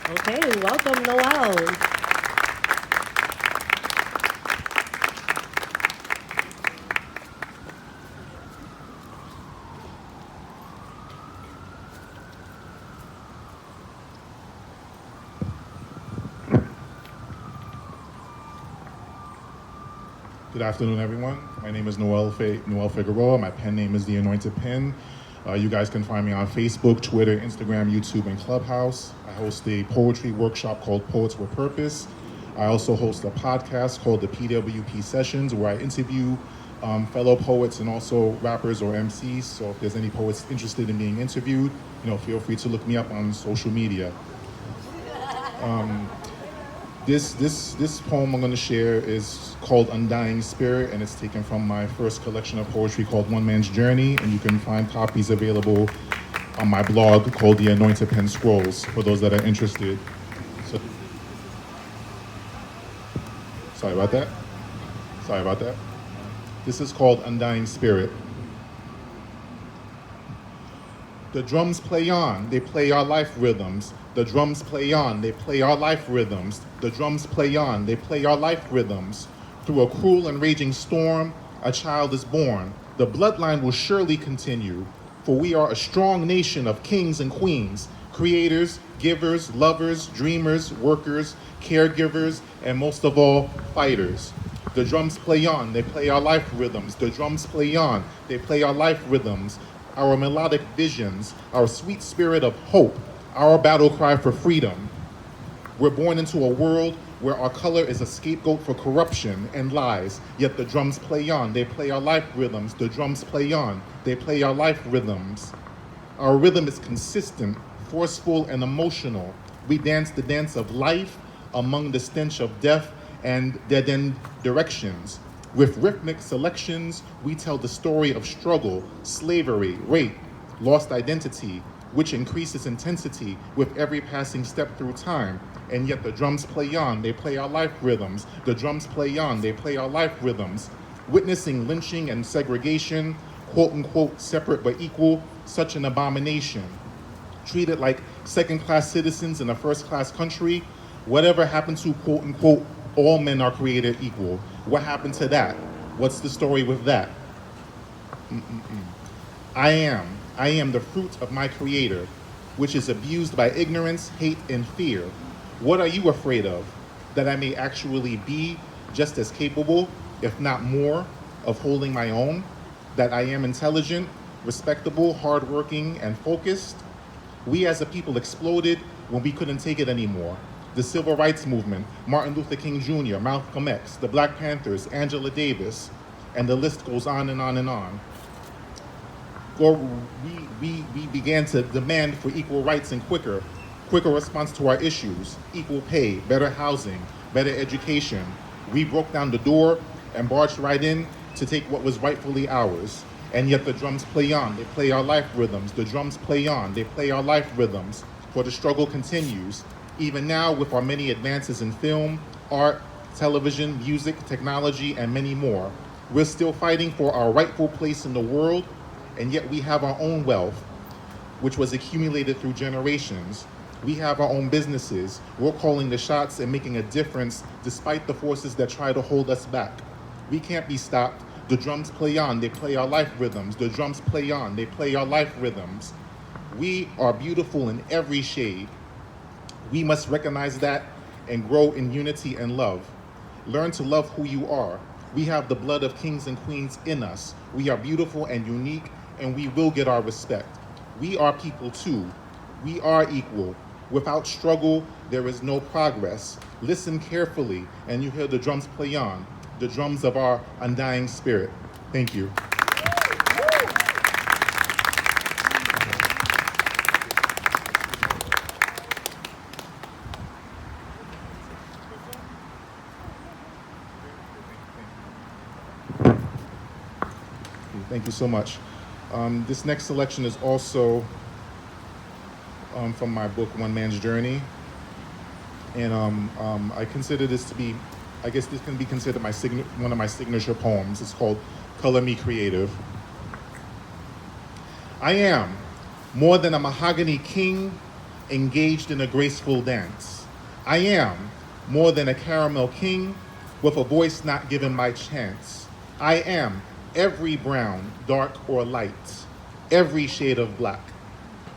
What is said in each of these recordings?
Okay, welcome, Noel. Good afternoon, everyone. My name is Noel Figueroa. My pen name is the Anointed Pen. You guys can find me on Facebook, Twitter, Instagram, YouTube, and Clubhouse. I host a poetry workshop called Poets with Purpose. I also host a podcast called the PWP Sessions, where I interview fellow poets and also rappers or MCs. So if there's any poets interested in being interviewed, feel free to look me up on social media. This poem I'm going to share is called Undying Spirit, and it's taken from my first collection of poetry called One Man's Journey, and you can find copies available on my blog called The Anointed Pen Scrolls for those that are interested. So, sorry about that. Sorry about that. This is called Undying Spirit. The drums play on, they play our life rhythms. The drums play on, they play our life rhythms. The drums play on, they play our life rhythms. Through a cruel and raging storm, a child is born. The bloodline will surely continue, for we are a strong nation of kings and queens, creators, givers, lovers, dreamers, workers, caregivers, and most of all, fighters. The drums play on, they play our life rhythms. The drums play on, they play our life rhythms. Our melodic visions, our sweet spirit of hope, our battle cry for freedom. We're born into a world where our color is a scapegoat for corruption and lies, yet the drums play on, they play our life rhythms. The drums play on, they play our life rhythms. Our rhythm is consistent, forceful, and emotional. We dance the dance of life among the stench of death and dead end directions. With rhythmic selections, we tell the story of struggle, slavery, rape, lost identity, which increases intensity with every passing step through time. And yet the drums play on, they play our life rhythms. The drums play on, they play our life rhythms. Witnessing lynching and segregation, quote unquote, separate but equal, such an abomination. Treated like second-class citizens in a first-class country. Whatever happened to, quote unquote, all men are created equal? What happened to that? What's the story with that? I am the fruit of my creator, which is abused by ignorance, hate, and fear. What are you afraid of? That I may actually be just as capable, if not more, of holding my own? That I am intelligent, respectable, hardworking, and focused? We as a people exploded when we couldn't take it anymore. The Civil Rights Movement, Martin Luther King Jr., Malcolm X, the Black Panthers, Angela Davis, and the list goes on and on and on. Or we began to demand for equal rights and quicker response to our issues, equal pay, better housing, better education. We broke down the door and barged right in to take what was rightfully ours. And yet the drums play on, they play our life rhythms. The drums play on, they play our life rhythms. For the struggle continues. Even now, with our many advances in film, art, television, music, technology, and many more, we're still fighting for our rightful place in the world, and yet we have our own wealth, which was accumulated through generations. We have our own businesses. We're calling the shots and making a difference despite the forces that try to hold us back. We can't be stopped. The drums play on, they play our life rhythms. The drums play on, they play our life rhythms. We are beautiful in every shade. We must recognize that and grow in unity and love. Learn to love who you are. We have the blood of kings and queens in us. We are beautiful and unique, and we will get our respect. We are people too. We are equal. Without struggle, there is no progress. Listen carefully, and you hear the drums play on, the drums of our undying spirit. Thank you. Thank you so much. This next selection is also from my book, One Man's Journey. And I consider this to be, I guess this can be considered one of my signature poems. It's called Color Me Creative. I am more than a mahogany king, engaged in a graceful dance. I am more than a caramel king with a voice not given my chance. I am every brown, dark or light, every shade of black.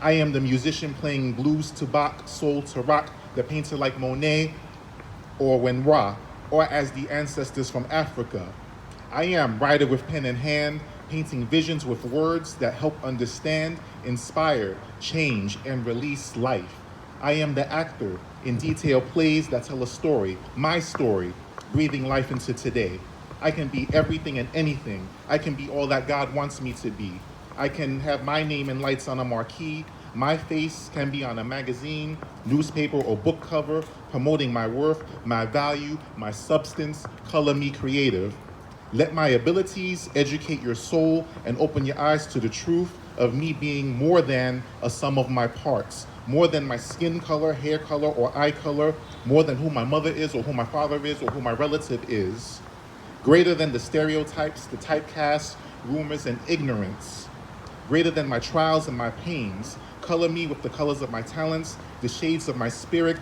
I am the musician playing blues to Bach, soul to rock, the painter like Monet or Renoir, or as the ancestors from Africa. I am writer with pen in hand, painting visions with words that help understand, inspire, change, and release life. I am the actor in detailed plays that tell a story, my story, breathing life into today. I can be everything and anything. I can be all that God wants me to be. I can have my name in lights on a marquee. My face can be on a magazine, newspaper, or book cover, promoting my worth, my value, my substance. Color me creative. Let my abilities educate your soul and open your eyes to the truth of me being more than a sum of my parts, more than my skin color, hair color, or eye color, more than who my mother is or who my father is or who my relative is, greater than the stereotypes, the typecasts, rumors, and ignorance, greater than my trials and my pains. Color me with the colors of my talents, the shades of my spirit,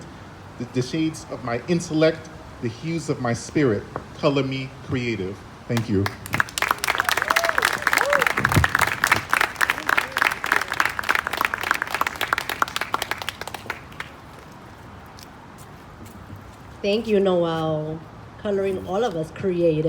the shades of my intellect, the hues of my spirit. Color me creative. Thank you. Thank you, Noel. Coloring all of us creative.